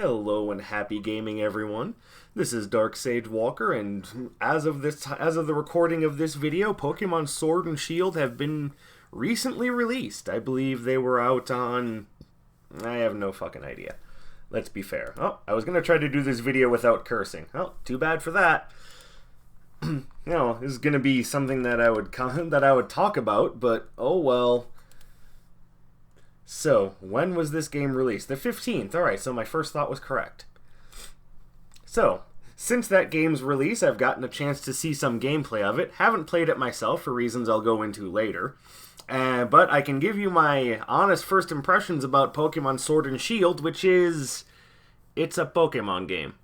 Hello and happy gaming, everyone. This is Dark Sage Walker, and as of the recording of this video, Pokemon Sword and Shield have been recently released. I believe they were out on... I have no fucking idea. Let's be fair. Oh, I was gonna try to do this video without cursing. Oh, too bad for that. This is gonna be something that I would talk about, but oh well. So, when was this game released? The 15th. Alright, so my first thought was correct. So, since that game's release, I've gotten a chance to see some gameplay of it. Haven't played it myself for reasons I'll go into later. But I can give you my honest first impressions about Pokemon Sword and Shield, which is... it's a Pokemon game.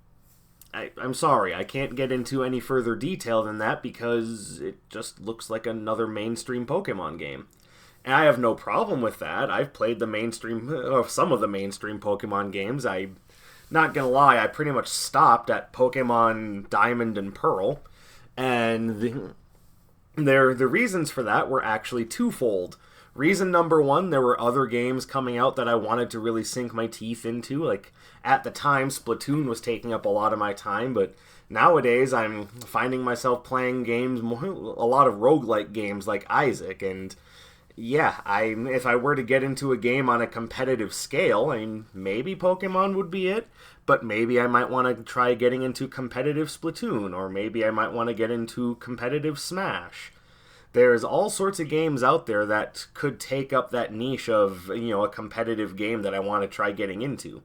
I'm sorry, I can't get into any further detail than that because it just looks like another mainstream Pokemon game. And I have no problem with that. I've played some of the mainstream Pokemon games. I'm not gonna lie, I pretty much stopped at Pokemon Diamond and Pearl. And the reasons for that were actually twofold. Reason number one, there were other games coming out that I wanted to really sink my teeth into. Like, at the time, Splatoon was taking up a lot of my time, but nowadays I'm finding myself playing games, a lot of roguelike games like Isaac, and yeah, if I were to get into a game on a competitive scale, maybe Pokemon would be it, but maybe I might want to try getting into competitive Splatoon, or maybe I might want to get into competitive Smash. There's all sorts of games out there that could take up that niche of, a competitive game that I want to try getting into.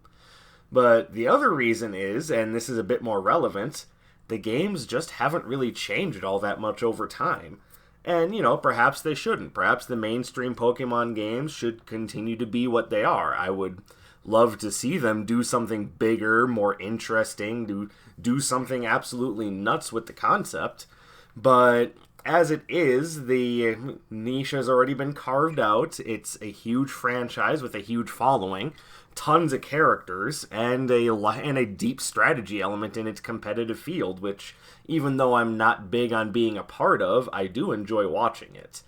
But the other reason is, and this is a bit more relevant, the games just haven't really changed all that much over time. And, perhaps they shouldn't. Perhaps the mainstream Pokemon games should continue to be what they are. I would love to see them do something bigger, more interesting, do something absolutely nuts with the concept. But as it is, the niche has already been carved out. It's a huge franchise with a huge following, tons of characters, and a deep strategy element in its competitive field, which, even though I'm not big on being a part of, I do enjoy watching it.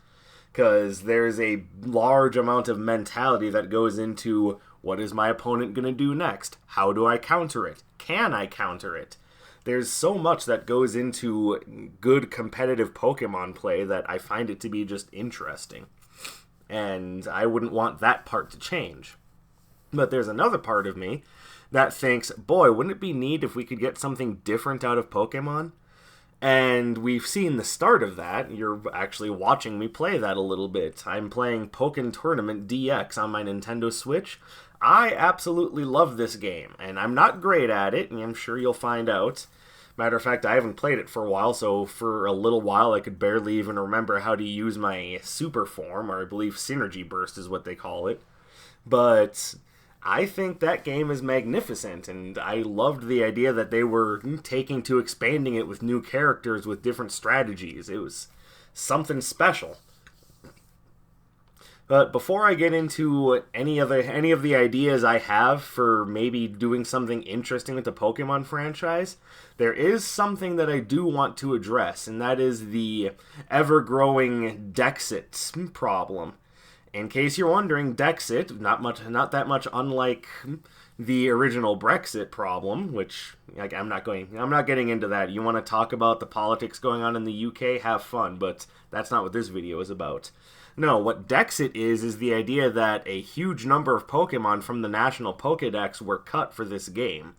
Because there's a large amount of mentality that goes into, what is my opponent going to do next? How do I counter it? Can I counter it? There's so much that goes into good competitive Pokemon play that I find it to be just interesting. And I wouldn't want that part to change. But there's another part of me that thinks, boy, wouldn't it be neat if we could get something different out of Pokemon? And we've seen the start of that. You're actually watching me play that a little bit. I'm playing Pokken Tournament DX on my Nintendo Switch. I absolutely love this game, and I'm not great at it, and I'm sure you'll find out. Matter of fact, I haven't played it for a while, so for a little while I could barely even remember how to use my super form, or I believe Synergy Burst is what they call it. But I think that game is magnificent, and I loved the idea that they were taking to expanding it with new characters with different strategies. It was something special. But before I get into any of the ideas I have for maybe doing something interesting with the Pokemon franchise, there is something that I do want to address, and that is the ever-growing Dexit problem. In case you're wondering, Dexit, not that much unlike the original Brexit problem, which I'm not getting into that. You want to talk about the politics going on in the UK? Have fun, but that's not what this video is about. No, what Dexit is the idea that a huge number of Pokemon from the National Pokédex were cut for this game.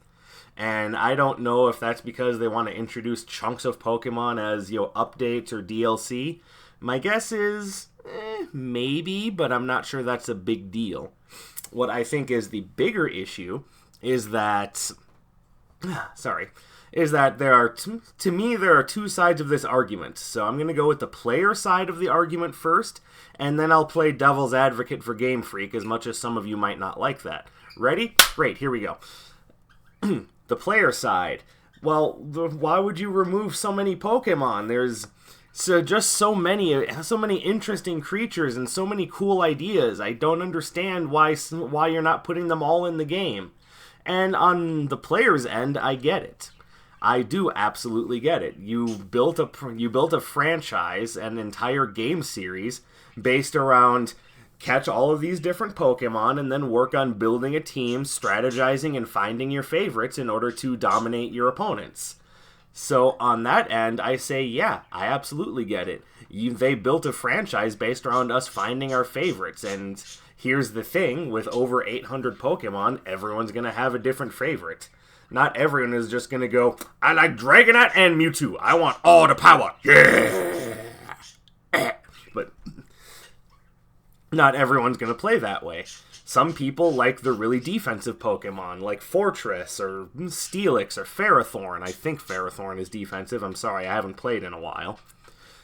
And I don't know if that's because they want to introduce chunks of Pokemon as, updates or DLC. My guess is, maybe, but I'm not sure that's a big deal. What I think is the bigger issue is that... there are, to me, there are two sides of this argument. So I'm going to go with the player side of the argument first, and then I'll play devil's advocate for Game Freak, as much as some of you might not like that. Ready? Great, here we go. The player side. Well, why would you remove so many Pokemon? There's just so many interesting creatures and so many cool ideas. I don't understand why you're not putting them all in the game. And on the player's end, I get it. I do absolutely get it. You built a franchise, an entire game series, based around catch all of these different Pokemon and then work on building a team, strategizing, and finding your favorites in order to dominate your opponents. So on that end, I say, yeah, I absolutely get it. They built a franchise based around us finding our favorites, and here's the thing, with over 800 Pokemon, everyone's going to have a different favorite. Not everyone is just going to go, I like Dragonite and Mewtwo. I want all the power. Yeah! But not everyone's going to play that way. Some people like the really defensive Pokemon, like Fortress, or Steelix, or Ferrothorn. I think Ferrothorn is defensive. I'm sorry, I haven't played in a while.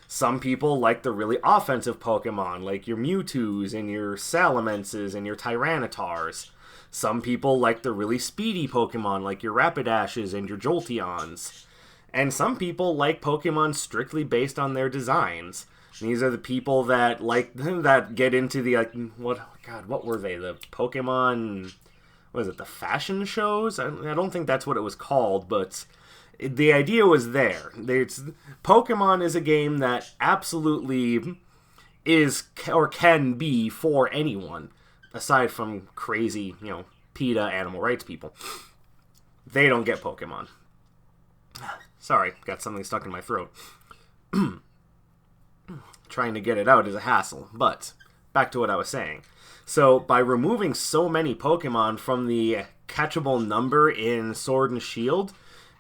Some people like the really offensive Pokemon, like your Mewtwo's, and your Salamences, and your Tyrannitars. Some people like the really speedy Pokemon, like your Rapidashes and your Jolteons. And some people like Pokemon strictly based on their designs. These are the people that that get into the what were they? The Pokemon, what is it? The fashion shows? I don't think that's what it was called, but the idea was there. Pokemon is a game that absolutely is or can be for anyone, aside from crazy, PETA animal rights people. They don't get Pokemon. Sorry, got something stuck in my throat. Trying to get it out is a hassle, but back to what I was saying. So, by removing so many Pokemon from the catchable number in Sword and Shield,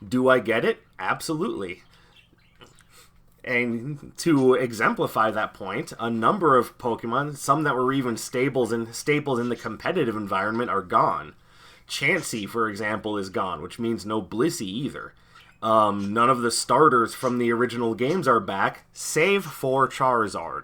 do I get it? Absolutely. And to exemplify that point, a number of Pokemon, some that were even staples in the competitive environment, are gone. Chansey, for example, is gone, which means no Blissey either. None of the starters from the original games are back, save for Charizard.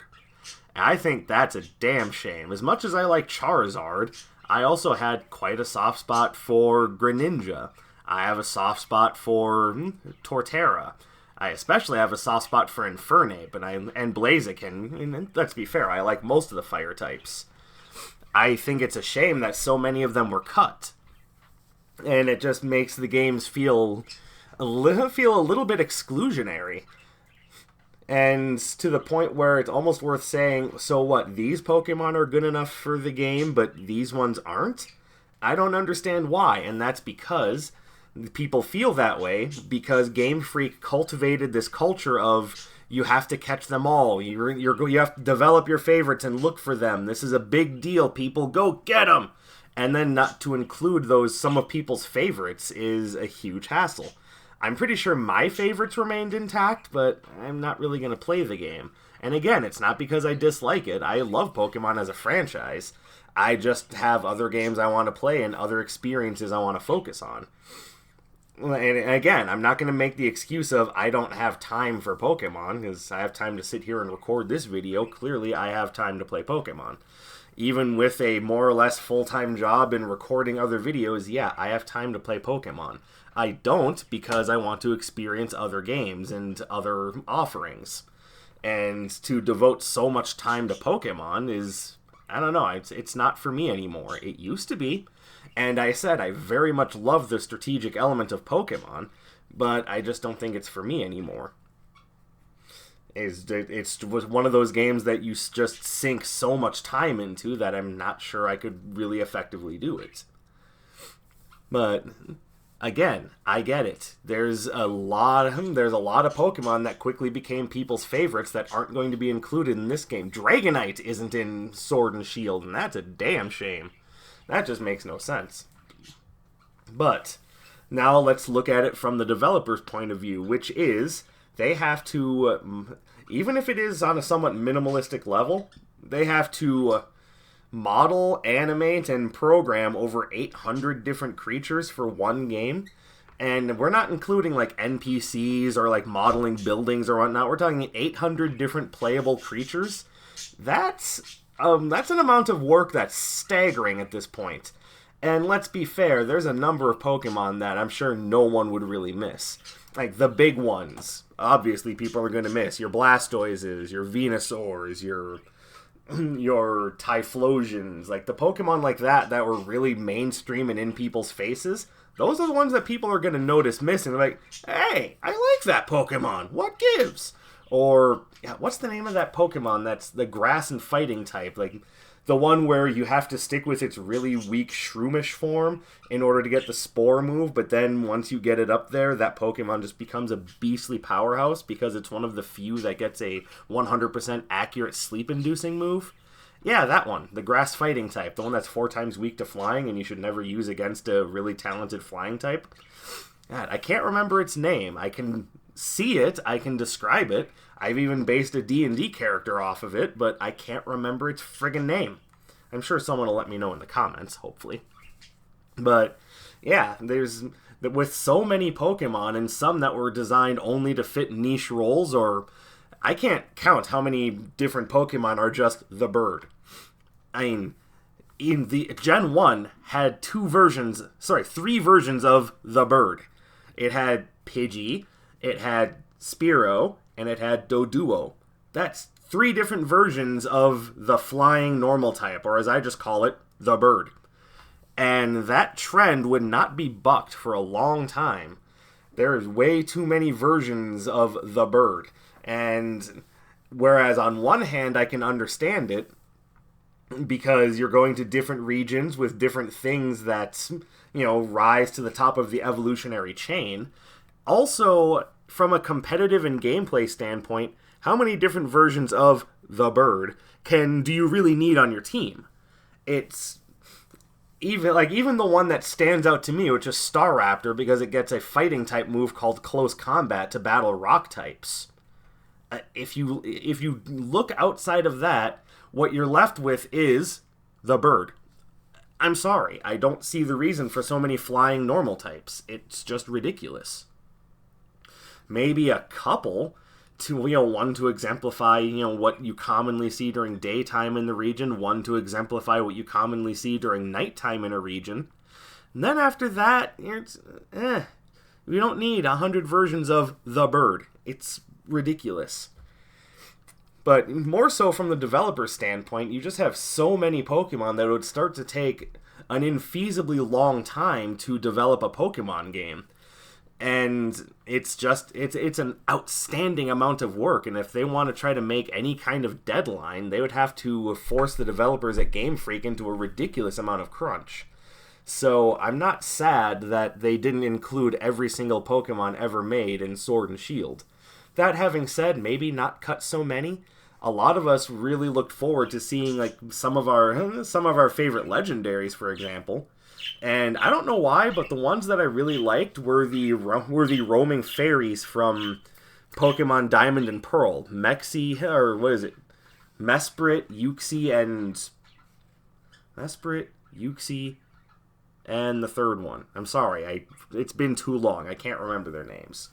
I think that's a damn shame. As much as I like Charizard, I also had quite a soft spot for Greninja. I have a soft spot for Torterra. I especially have a soft spot for Infernape and Blaziken. And let's be fair, I like most of the fire types. I think it's a shame that so many of them were cut. And it just makes the games feel a little bit exclusionary. And to the point where it's almost worth saying, so what, these Pokemon are good enough for the game, but these ones aren't? I don't understand why, and that's because people feel that way, because Game Freak cultivated this culture of, you have to catch them all, you have to develop your favorites and look for them, this is a big deal, people, go get them! And then not to include some of people's favorites is a huge hassle. I'm pretty sure my favorites remained intact, but I'm not really going to play the game. And again, it's not because I dislike it. I love Pokemon as a franchise. I just have other games I want to play and other experiences I want to focus on. And again, I'm not going to make the excuse of I don't have time for Pokemon, because I have time to sit here and record this video. Clearly, I have time to play Pokemon. Even with a more or less full-time job in recording other videos, yeah, I have time to play Pokemon. I don't because I want to experience other games and other offerings. And to devote so much time to Pokemon is, I don't know, it's not for me anymore. It used to be. And I said I very much love the strategic element of Pokemon, but I just don't think it's for me anymore. It's one of those games that you just sink so much time into that I'm not sure I could really effectively do it. But again, I get it. There's a lot of Pokemon that quickly became people's favorites that aren't going to be included in this game. Dragonite isn't in Sword and Shield, and that's a damn shame. That just makes no sense. But now let's look at it from the developer's point of view, which is they have to, even if it is on a somewhat minimalistic level, they have to model, animate, and program over 800 different creatures for one game. And we're not including like NPCs or like modeling buildings or whatnot. We're talking 800 different playable creatures. That's an amount of work that's staggering at this point. And let's be fair, there's a number of Pokemon that I'm sure no one would really miss. Like the big ones, obviously people are going to miss. Your Blastoises, your Venusaurs, your Typhlosions, like the Pokemon like that were really mainstream and in people's faces. Those are the ones that people are going to notice missing. They're like, hey, I like that Pokemon. What gives? Or, what's the name of that Pokemon that's the grass and fighting type? Like, The one where you have to stick with its really weak Shroomish form in order to get the Spore move, but then once you get it up there, that Pokemon just becomes a beastly powerhouse because it's one of the few that gets a 100% accurate sleep-inducing move. Yeah, that one. The Grass Fighting type. The one that's 4 times weak to flying and you should never use against a really talented flying type. God, I can't remember its name. I can see it. I can describe it. I've even based a D&D character off of it, but I can't remember its friggin' name. I'm sure someone will let me know in the comments, hopefully. But, yeah, there's... with so many Pokemon, and some that were designed only to fit niche roles, or... I can't count how many different Pokemon are just the bird. I mean, in the Gen 1 had 3 versions of the bird. It had Pidgey, it had Spearow, and it had Doduo. That's 3 different versions of the flying normal type, or as I just call it, the bird. And that trend would not be bucked for a long time. There's way too many versions of the bird. And whereas on one hand I can understand it, because you're going to different regions with different things that, rise to the top of the evolutionary chain. Also, from a competitive and gameplay standpoint, how many different versions of the bird do you really need on your team? It's even the one that stands out to me, which is Staraptor, because it gets a fighting type move called Close Combat to battle rock types. If you look outside of that, what you're left with is the bird. I'm sorry, I don't see the reason for so many flying normal types. It's just ridiculous. Maybe a couple to, one to exemplify, what you commonly see during daytime in the region, one to exemplify what you commonly see during nighttime in a region. And then after that, we don't need 100 versions of the bird. It's ridiculous. But more so from the developer standpoint, you just have so many Pokemon that it would start to take an infeasibly long time to develop a Pokemon game. And it's an outstanding amount of work, and if they want to try to make any kind of deadline, they would have to force the developers at Game Freak into a ridiculous amount of crunch. So I'm not sad that they didn't include every single Pokemon ever made in Sword and Shield. That having said, maybe not cut so many. A lot of us really looked forward to seeing some of our favorite legendaries, for example. And I don't know why, but the ones that I really liked were the roaming fairies from Pokemon Diamond and Pearl. Mesprit, Uxie, and the third one. I'm sorry, it's been too long. I can't remember their names.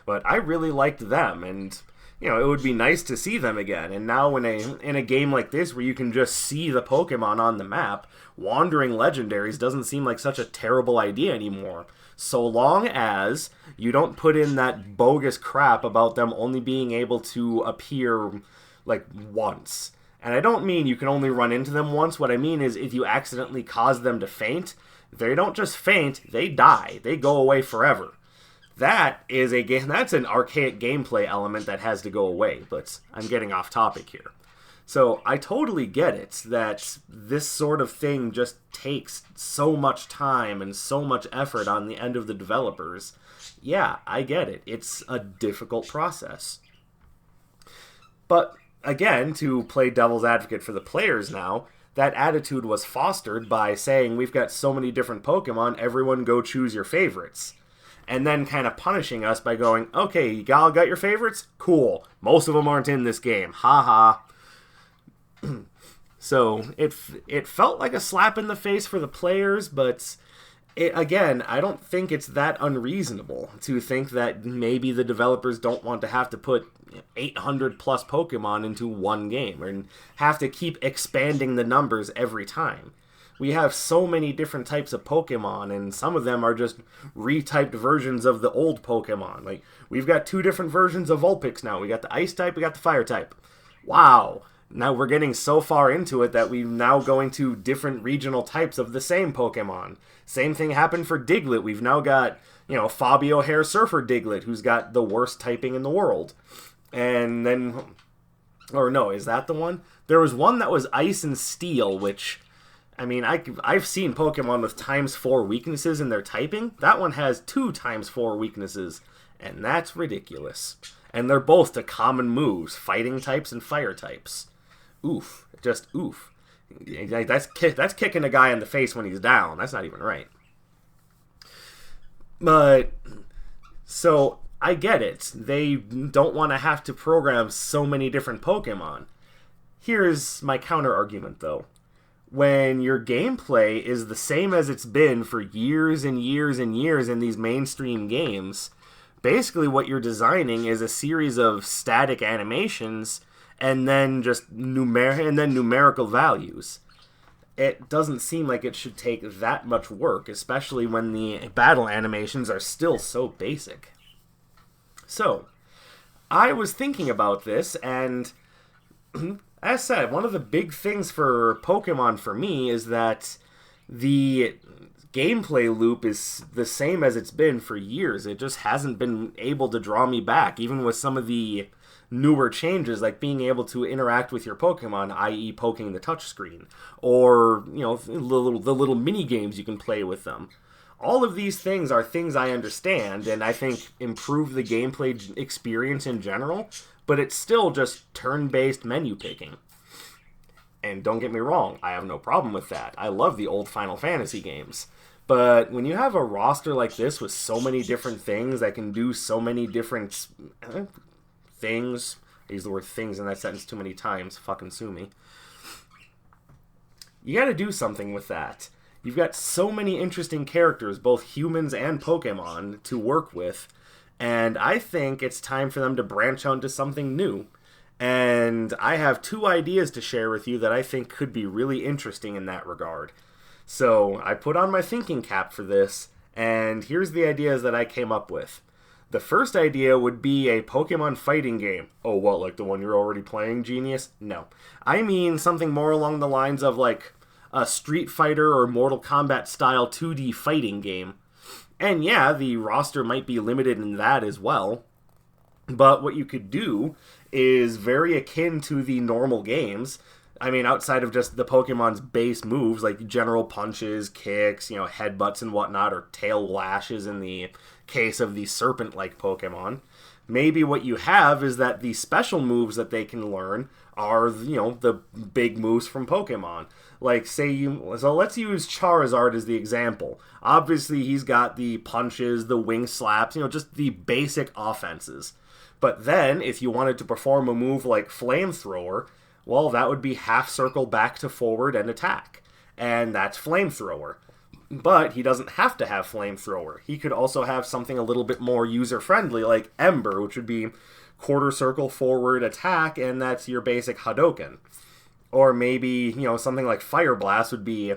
But I really liked them, and it would be nice to see them again. And now in a game like this where you can just see the Pokemon on the map, wandering legendaries doesn't seem like such a terrible idea anymore. So long as you don't put in that bogus crap about them only being able to appear once. And I don't mean you can only run into them once. What I mean is if you accidentally cause them to faint, they don't just faint, they die. They go away forever. That's an archaic gameplay element that has to go away, but I'm getting off topic here. So I totally get it that this sort of thing just takes so much time and so much effort on the end of the developers. Yeah, I get it. It's a difficult process. But again, to play devil's advocate for the players now, that attitude was fostered by saying we've got so many different Pokemon, everyone go choose your favorites. And then kind of punishing us by going, okay, you all got your favorites? Cool. Most of them aren't in this game. Ha ha. So it felt like a slap in the face for the players, but again, I don't think it's that unreasonable to think that maybe the developers don't want to have to put 800 plus Pokemon into one game and have to keep expanding the numbers every time. We have so many different types of Pokemon, and some of them are just retyped versions of the old Pokemon. We've got 2 different versions of Vulpix now. We got the Ice type, we got the Fire type. Wow. Now we're getting so far into it that we're now going to different regional types of the same Pokemon. Same thing happened for Diglett. We've now got, Fabio Hair Surfer Diglett, who's got the worst typing in the world. And then Or no, is that the one? There was one that was Ice and Steel, which, I mean, I've seen Pokemon with ×4 weaknesses in their typing. That one has 2 ×4 weaknesses, and that's ridiculous. And they're both to common moves, fighting types and fire types. Oof. Just oof. That's kicking a guy in the face when he's down. That's not even right. But, so, I get it. They don't want to have to program so many different Pokemon. Here's my counter-argument, though. When your gameplay is the same as it's been for years and years and years in these mainstream games, basically what you're designing is a series of static animations and then just numerical values. It doesn't seem like it should take that much work, especially when the battle animations are still so basic. So, I was thinking about this, and as said, one of the big things for Pokemon for me is that the gameplay loop is the same as it's been for years. It just hasn't been able to draw me back, even with some of the newer changes, like being able to interact with your Pokemon, i.e. poking the touchscreen, or, you know, the little mini games you can play with them. All of these things are things I understand, and I think improve the gameplay experience in general, but it's still just turn-based menu picking. And don't get me wrong, I have no problem with that. I love the old Final Fantasy games. But when you have a roster like this with so many different things that can do so many different things, I use the word things in that sentence too many times, fucking sue me. You gotta do something with that. You've got so many interesting characters, both humans and Pokemon, to work with, and I think it's time for them to branch out into something new. And I have 2 ideas to share with you that I think could be really interesting in that regard. So I put on my thinking cap for this, and here's the ideas that I came up with. The first idea would be a Pokemon fighting game. Oh, what, like the one you're already playing, genius? No. I mean something more along the lines of like a Street Fighter or Mortal Kombat style 2D fighting game. And yeah, the roster might be limited in that as well. But what you could do is very akin to the normal games. I mean, outside of just the Pokemon's base moves, like general punches, kicks, you know, headbutts and whatnot, or tail lashes in the case of the serpent-like Pokemon. Maybe what you have is that the special moves that they can learn are, you know, the big moves from Pokemon. Like, so let's use Charizard as the example. Obviously, he's got the punches, the wing slaps, you know, just the basic offenses. But then, if you wanted to perform a move like Flamethrower, well, that would be half circle back to forward and attack. And that's Flamethrower. But he doesn't have to have Flamethrower. He could also have something a little bit more user-friendly, like Ember, which would be quarter circle forward attack, and that's your basic Hadouken. Or maybe, you know, something like Fire Blast would be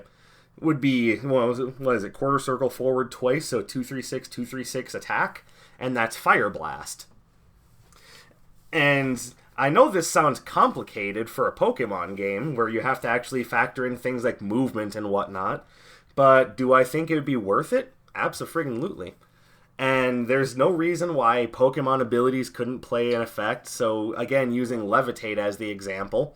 what is it, quarter circle forward twice, so 236, 236 attack, and that's Fire Blast. And I know this sounds complicated for a Pokemon game, where you have to actually factor in things like movement and whatnot, but do I think it would be worth it? Abso-friggin-lutely. And there's no reason why Pokemon abilities couldn't play an effect, so again, using Levitate as the example,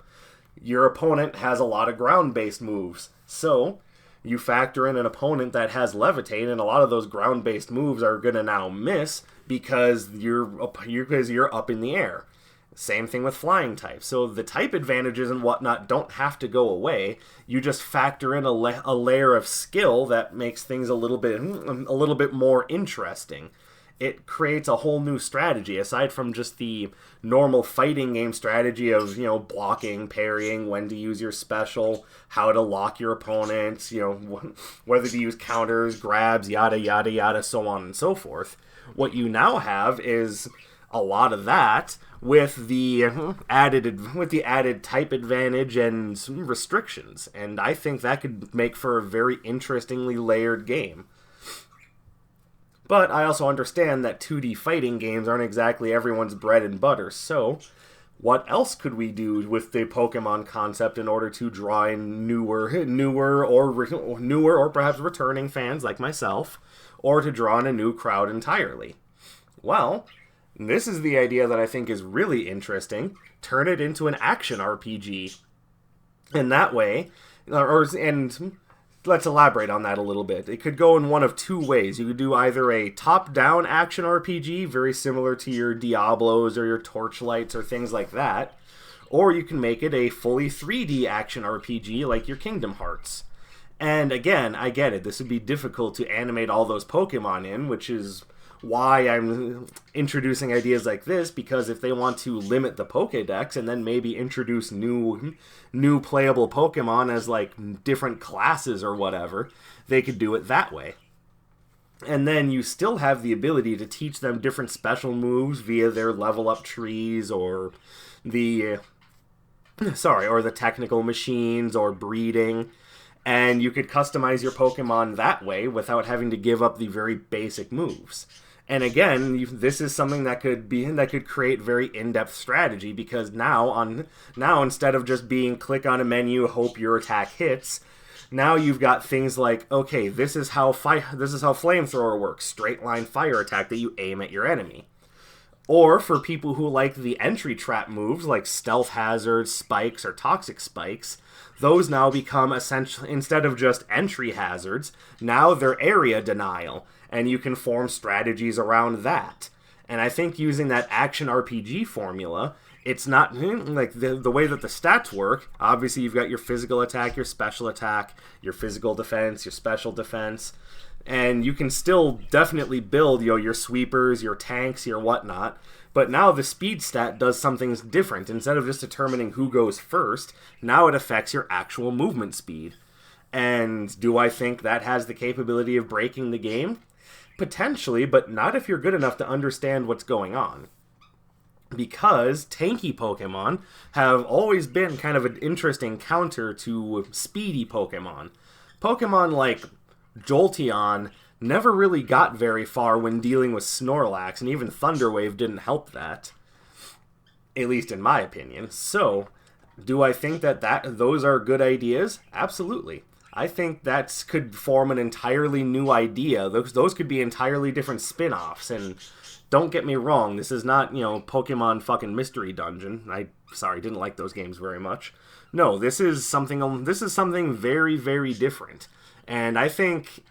your opponent has a lot of ground-based moves, so you factor in an opponent that has Levitate, and a lot of those ground-based moves are going to now miss because you're up in the air. Same thing with flying types. So the type advantages and whatnot don't have to go away. You just factor in a layer of skill that makes things a little bit more interesting. It creates a whole new strategy aside from just the normal fighting game strategy of, you know, blocking, parrying, when to use your special, how to lock your opponents, you know, whether to use counters, grabs, yada yada yada, so on and so forth. What you now have is a lot of that with the added type advantage and some restrictions, and I think that could make for a very interestingly layered game. But I also understand that 2D fighting games aren't exactly everyone's bread and butter, so what else could we do with the Pokemon concept in order to draw in newer or perhaps returning fans like myself, or to draw in a new crowd entirely? Well, And this is the idea that I think is really interesting. Turn it into an action RPG. And that way, and let's elaborate on that a little bit. It could go in one of two ways. You could do either a top-down action RPG, very similar to your Diablos or your Torchlights or things like that, or you can make it a fully 3D action RPG like your Kingdom Hearts. And again, I get it. This would be difficult to animate all those Pokemon in, which is why I'm introducing ideas like this, because if they want to limit the Pokédex and then maybe introduce new playable Pokemon as like different classes or whatever, they could do it that way. And then you still have the ability to teach them different special moves via their level up trees or the technical machines or breeding. And you could customize your Pokemon that way without having to give up the very basic moves. And again, this is something that could create very in-depth strategy, because now instead of just being click on a menu, hope your attack hits, now you've got things like, okay, this is how flamethrower works, straight line fire attack that you aim at your enemy. Or for people who like the entry trap moves like stealth hazards, spikes, or toxic spikes, those now become essentially, instead of just entry hazards, now they're area denial, and you can form strategies around that. And I think using that action RPG formula, it's not like the way that the stats work. Obviously, you've got your physical attack, your special attack, your physical defense, your special defense, and you can still definitely build your sweepers, your tanks, your whatnot. But now the speed stat does something different. Instead of just determining who goes first, now it affects your actual movement speed. And do I think that has the capability of breaking the game? Potentially, but not if you're good enough to understand what's going on. Because tanky Pokemon have always been kind of an interesting counter to speedy Pokemon. Pokemon like Jolteon never really got very far when dealing with Snorlax, and even Thunderwave didn't help that. At least in my opinion. So, do I think that those are good ideas? Absolutely. I think that could form an entirely new idea. Those could be entirely different spin-offs, and don't get me wrong, this is not, Pokemon fucking Mystery Dungeon. Didn't like those games very much. No, this is something very, very different. And I think,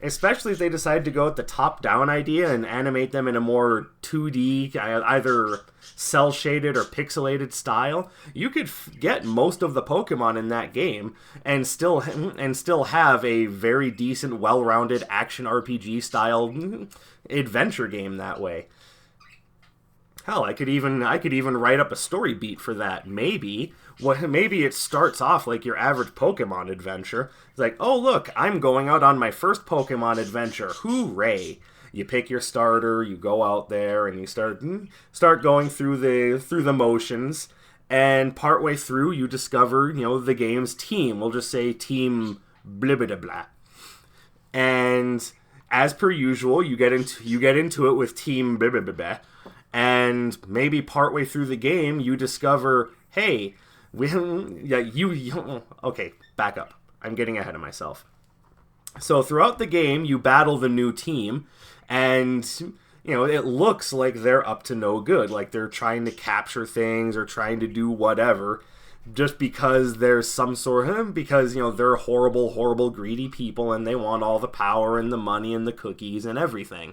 especially if they decide to go with the top-down idea and animate them in a more 2D, either cel-shaded or pixelated style, you could get most of the Pokemon in that game and still have a very decent, well-rounded action RPG style adventure game that way. Hell, I could even write up a story beat for that. Maybe it starts off like your average Pokemon adventure. It's like, oh look, I'm going out on my first Pokemon adventure. Hooray! You pick your starter, you go out there, and you start going through the motions. And partway through, you discover the game's team. We'll just say Team blah blah blah. And as per usual, you get into it with Team blah blah blah. And maybe partway through the game, you discover, hey, okay, back up. I'm getting ahead of myself. So throughout the game, you battle the new team, and, it looks like they're up to no good. Like they're trying to capture things or trying to do whatever, just because there's because they're horrible, horrible, greedy people, and they want all the power and the money and the cookies and everything.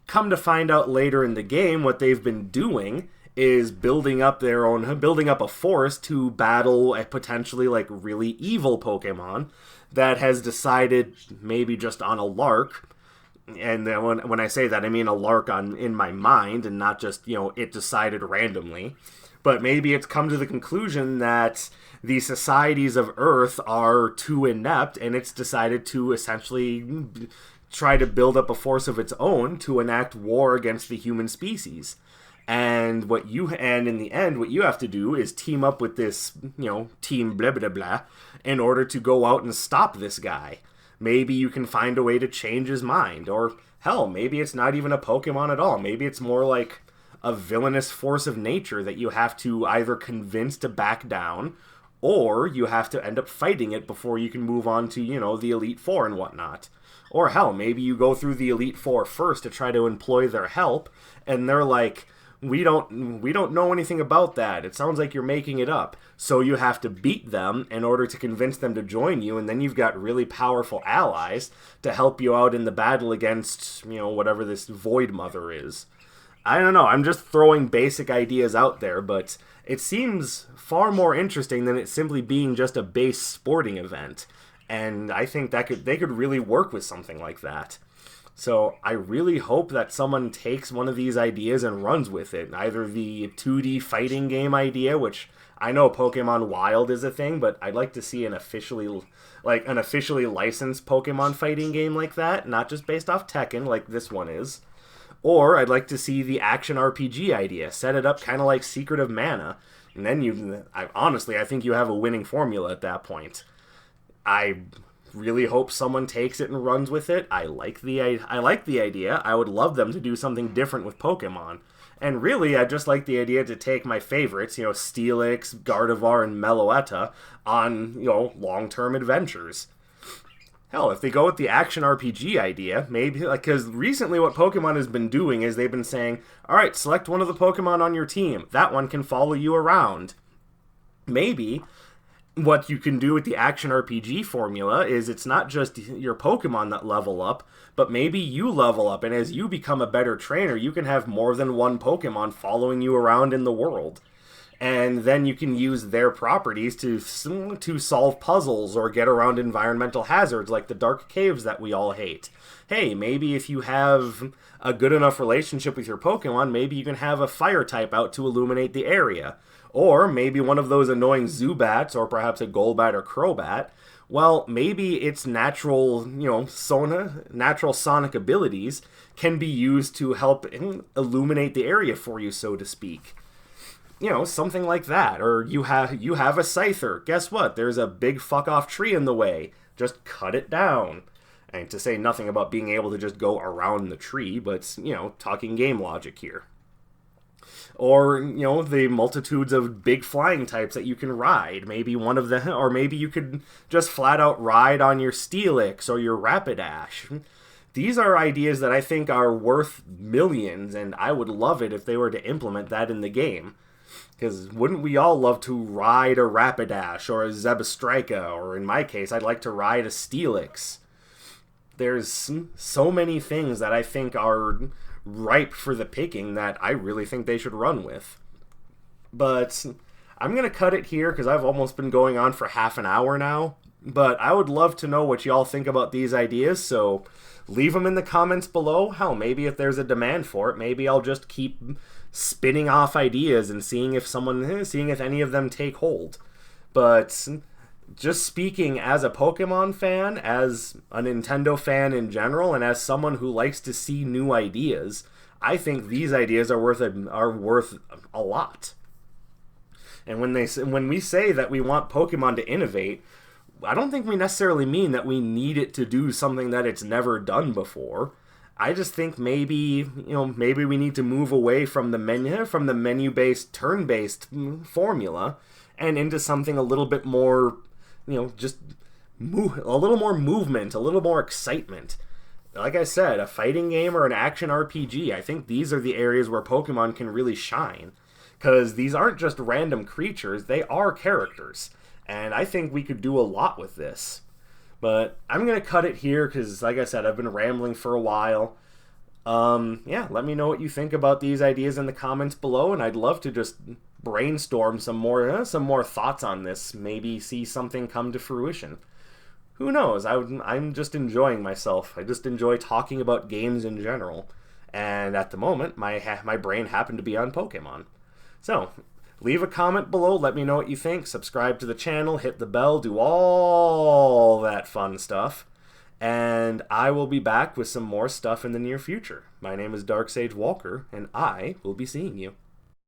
Come to find out later in the game, what they've been doing is building up a force to battle a potentially really evil Pokemon that has decided, maybe just on a lark, and then when I say that, I mean a lark in my mind and not just it decided randomly, but maybe it's come to the conclusion that the societies of Earth are too inept, and it's decided to essentially try to build up a force of its own to enact war against the human species. And in the end, what you have to do is team up with this, team blah blah blah, in order to go out and stop this guy. Maybe you can find a way to change his mind, or hell, maybe it's not even a Pokemon at all. Maybe it's more like a villainous force of nature that you have to either convince to back down, or you have to end up fighting it before you can move on to, the Elite Four and whatnot. Or hell, maybe you go through the Elite Four first to try to employ their help, and they're like, we don't know anything about that. It sounds like you're making it up. So you have to beat them in order to convince them to join you, and then you've got really powerful allies to help you out in the battle against, whatever this Void Mother is. I don't know, I'm just throwing basic ideas out there, but it seems far more interesting than it simply being just a base sporting event. And I think they could really work with something like that. So I really hope that someone takes one of these ideas and runs with it. Either the 2D fighting game idea, which I know Pokemon Wild is a thing, but I'd like to see an officially licensed Pokemon fighting game like that, not just based off Tekken like this one is. Or I'd like to see the action RPG idea, set it up kind of like Secret of Mana, and then I think you have a winning formula at that point. I really hope someone takes it and runs with it. I like the idea. I would love them to do something different with Pokemon. And really, I just like the idea to take my favorites, Steelix, Gardevoir, and Meloetta on, long-term adventures. Hell, if they go with the action RPG idea, maybe, because recently what Pokemon has been doing is they've been saying, alright, select one of the Pokemon on your team. That one can follow you around. Maybe what you can do with the action RPG formula is it's not just your Pokemon that level up, but maybe you level up, and as you become a better trainer, you can have more than one Pokemon following you around in the world. And then you can use their properties to solve puzzles or get around environmental hazards like the dark caves that we all hate. Hey, maybe if you have a good enough relationship with your Pokemon, maybe you can have a fire type out to illuminate the area. Or maybe one of those annoying Zubats, or perhaps a Golbat or Crobat, well, maybe its natural sonic abilities can be used to help illuminate the area for you, so to speak. Something like that. Or you have a Scyther. Guess what? There's a big fuck-off tree in the way. Just cut it down. And to say nothing about being able to just go around the tree, but, talking game logic here. Or, the multitudes of big flying types that you can ride. Maybe one of them, or maybe you could just flat out ride on your Steelix or your Rapidash. These are ideas that I think are worth millions, and I would love it if they were to implement that in the game. Because wouldn't we all love to ride a Rapidash or a Zebstrika, or in my case, I'd like to ride a Steelix. There's so many things that I think are ripe for the picking that I really think they should run with. But I'm going to cut it here because I've almost been going on for half an hour now. But I would love to know what y'all think about these ideas, so leave them in the comments below. Hell, maybe if there's a demand for it, maybe I'll just keep spinning off ideas and seeing if any of them take hold. But just speaking as a Pokemon fan, as a Nintendo fan in general, and as someone who likes to see new ideas, I think these ideas are worth a lot. And when we say that we want Pokemon to innovate, I don't think we necessarily mean that we need it to do something that it's never done before. I just think maybe we need to move away from the menu-based, turn-based formula and into something a little bit more, a little more movement, a little more excitement. Like I said, a fighting game or an action RPG, I think these are the areas where Pokemon can really shine. Because these aren't just random creatures, they are characters. And I think we could do a lot with this. But I'm going to cut it here because, like I said, I've been rambling for a while. Let me know what you think about these ideas in the comments below, and I'd love to just brainstorm some more thoughts on this, maybe see something come to fruition. Who knows? I'm just enjoying myself. I just enjoy talking about games in general. And at the moment, my brain happened to be on Pokemon. So, leave a comment below, let me know what you think, subscribe to the channel, hit the bell, do all that fun stuff, and I will be back with some more stuff in the near future. My name is Dark Sage Walker, and I will be seeing you.